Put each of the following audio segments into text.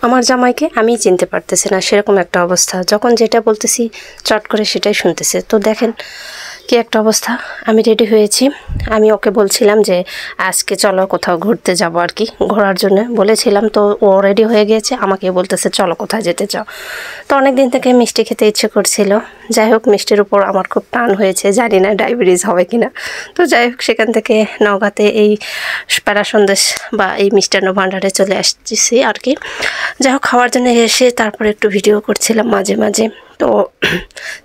আমার জামাইকে আমি চিনতে পারতেছি না, সেরকম একটা অবস্থা। যখন যেটা বলতেছি চট করে সেটাই শুনতেছে। তো দেখেন কি একটা অবস্থা। আমি রেডি হয়েছি, আমি ওকে বলছিলাম যে আজকে চলো কোথাও ঘুরতে যাব আর কি, ঘোরার জন্য বলেছিলাম। তো ও রেডি হয়ে গিয়েছে, আমাকে বলতেছে চলো কোথায় যেতে চাও। তো অনেক দিন থেকে মিষ্টি খেতে ইচ্ছে করছিল। যাই হোক, মিষ্টির উপর আমার খুব টান হয়েছে, জানি না ডায়াবেটিস হবে কিনা। তো যাই হোক, সেখান থেকে নওগাঁতে এই প্যারা সন্দেশ বা এই মিষ্টান্ন ভাণ্ডারে চলে আসছি আর কি। যাই হোক, খাওয়ার জন্য এসে তারপর একটু ভিডিও করছিলাম মাঝে মাঝে। তো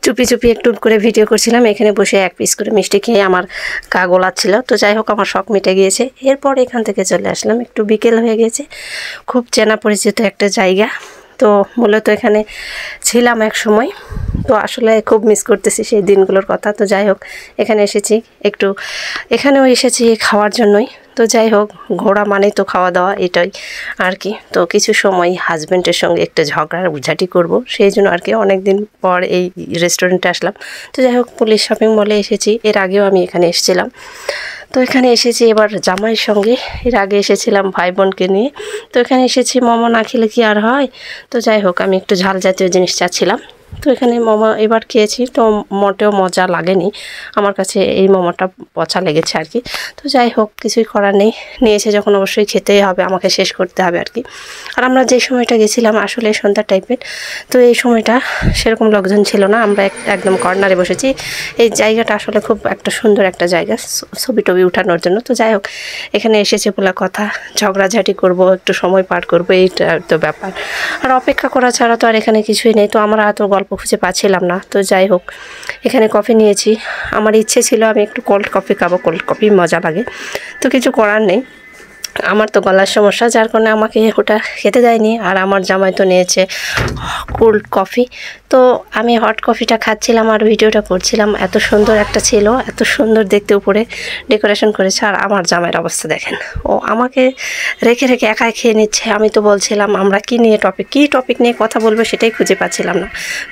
চুপি চুপি একটু করে ভিডিও করছিলাম, এখানে বসে এক পিস করে মিষ্টি খেয়ে আমার গা গোলাচ্ছিল। তো যাই হোক, আমার শখ মিটে গিয়েছে। এরপর এখান থেকে চলে আসলাম, একটু বিকেল হয়ে গেছে। খুব চেনা পরিচিত একটা জায়গা। তো মূলত এখানে ছিলাম এক সময়। তো আসলে খুব মিস করতেছি সেই দিনগুলোর কথা। তো যাই হোক, এখানে এসেছি একটু, এখানেও এসেছি খাওয়ার জন্যই। তো যাই হোক, ঘোরা মানেই তো খাওয়া দাওয়া, এটাই আর কি। তো কিছু সময় হাজব্যান্ডের সঙ্গে একটু ঝগড়াঝাটি করব, সেই জন্য আর কি অনেক দিন পর এই রেস্টুরেন্টে আসলাম। তো যাই হোক, পুলিশ শপিং মলে এসেছি, এর আগেও আমি এখানে এসেছিলাম। তো এখানে এসেছি এবার জামাইয়ের সঙ্গে, এর আগে এসেছিলাম ভাই বোনকে নিয়ে। তো এখানে এসেছি, মোমো না খেলে কি আর হয়। তো যাই হোক, আমি একটু ঝাল জাতীয় জিনিস চাচ্ছিলাম। তো এখানে মোমো এবার খেয়েছি, তো মোটেও মজা লাগেনি আমার কাছে, এই মোমোটা পচা লেগেছে আর কি। তো যাই হোক, কিছুই করার নেই, নিয়েছে যখন অবশ্যই খেতেই হবে, আমাকে শেষ করতে হবে আর কি। আর আমরা যে সময়টা গেছিলাম আসলে সন্ধ্যা টাইপের। তো এই সময়টা সেরকম লোকজন ছিল না, আমরা একদম কর্নারে বসেছি। এই জায়গাটা আসলে খুব একটা সুন্দর একটা জায়গা ছবি টবি উঠানোর জন্য। তো যাই হোক, এখানে এসেছে বলে কথা, ঝগড়াঝাটি করব, একটু সময় পার করবো, এইটা তো ব্যাপার। আর অপেক্ষা করা ছাড়া তো আর এখানে কিছুই নেই। তো আমরা এত গল্প খুঁজে পাচ্ছিলাম না। তো যাই হোক, এখানে কফি নিয়েছি। আমার ইচ্ছে ছিল আমি একটু কোল্ড কফি খাবো, কোল্ড কফি মজা লাগে। তো কিছু করার নেই, আমার তো গলার সমস্যা, যার কারণে আমাকে ওটা খেতে দেয়নি। আর আমার জামাই তো নিয়েছে কোল্ড কফি। তো আমি হট কফিটা খাচ্ছিলাম আর ভিডিওটা করছিলাম। এত সুন্দর একটা ছিল, এত সুন্দর দেখতে, উপরে ডেকোরেশন করেছে। আর আমার জামাইয়ের অবস্থা দেখেন, ও আমাকে রেখে রেখে একাই খেয়ে নিচ্ছে। আমি তো বলছিলাম আমরা কী টপিক নিয়ে কথা বলবো সেটাই খুঁজে পাচ্ছিলাম না।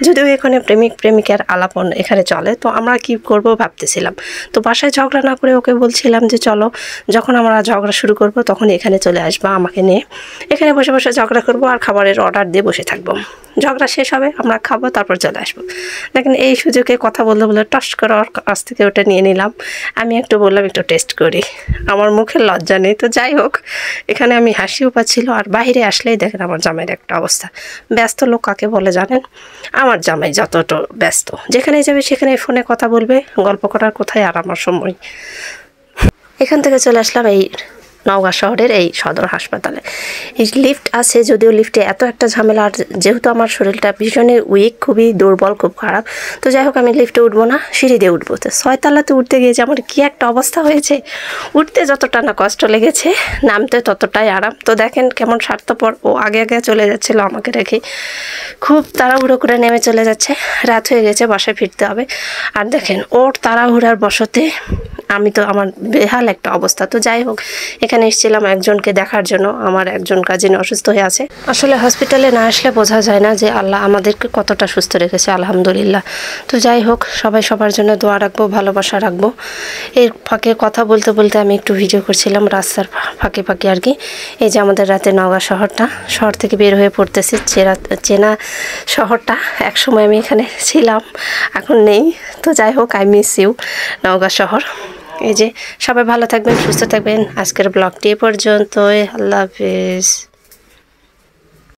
যদিও এখানে প্রেমিক প্রেমিকার আলাপন এখানে চলে, তো আমরা কি করব ভাবতেছিলাম। তো বাসায় ঝগড়া না করে ওকে বলছিলাম যে চলো, যখন আমরা ঝগড়া শুরু করব তখন এখানে চলে আসবা আমাকে নিয়ে, এখানে বসে বসে ঝগড়া করব আর খাবারের অর্ডার দিয়ে বসে থাকবো। ঝগড়া শেষ হবে, আমরা খাবো, তারপর চলে আসবো। দেখেন এই সুযোগে কথা বলতে বলে টস করে ওর কাছ থেকে ওটা নিয়ে নিলাম। আমি একটু বললাম একটু টেস্ট করি, আমার মুখে লজ্জা নেই। তো যাই হোক, এখানে আমি হাসিও পাচ্ছিল। আর বাইরে আসলেই দেখেন আমার জামাইয়ের একটা অবস্থা। ব্যস্ত লোক কাকে বলে জানেন? আমার জামাই যতটা ব্যস্ত, যেখানে যাবে সেখানে ফোনে কথা বলবে, গল্প করার কোথায় আর আমার সময়। এখান থেকে চলে আসলাম এই নওগাঁ শহরের এই সদর হাসপাতালে। এই লিফট আছে, যদিও লিফটে এত একটা ঝামেলা। আর যেহেতু আমার শরীরটা ভীষণই উইক, খুবই দুর্বল, খুব খারাপ। তো যাই হোক, আমি লিফটে উঠবো না, সিঁড়ি দিয়ে উঠবো। তো 6 তলাতে উঠতে গিয়েছে, আমার কী একটা অবস্থা হয়েছে। উঠতে যতটা না কষ্ট লেগেছে, নামতে ততটাই আরাম। তো দেখেন কেমন স্বার্থপর, ও আগে আগে চলে যাচ্ছিলো আমাকে রেখে, খুব তাড়াহুড়ো করে নেমে চলে যাচ্ছে। রাত হয়ে গেছে, বাসায় ফিরতে হবে। আর দেখেন ওর তাড়াহুড়ার বশতে আমি তো, আমার বেহাল একটা অবস্থা। তো যাই হোক, এখানে এসেছিলাম একজনকে দেখার জন্য, আমার একজন কাজিন অসুস্থ হয়ে আছে। আসলে হসপিটালে না আসলে বোঝা যায় না যে আল্লাহ আমাদেরকে কতটা সুস্থ রেখেছে, আলহামদুলিল্লাহ। তো যাই হোক, সবাই সবার জন্য দোয়া রাখবো, ভালোবাসা রাখবো। এর ফাঁকে কথা বলতে বলতে আমি একটু ভিডিও করছিলাম রাস্তার ফাঁকে ফাঁকে আর কি। এই যে আমাদের রাতে নওগাঁ শহরটা, শহর থেকে বের হয়ে পড়তেছে, চেনা শহরটা। এক সময় আমি এখানে ছিলাম, এখন নেই। তো যাই হোক, আই মিস ইউ নওগাঁ শহর। এই যে সবাই ভালো থাকবেন, সুস্থ থাকবেন। আজকের ব্লগটি এ পর্যন্তই, আল্লাহ হাফেজ।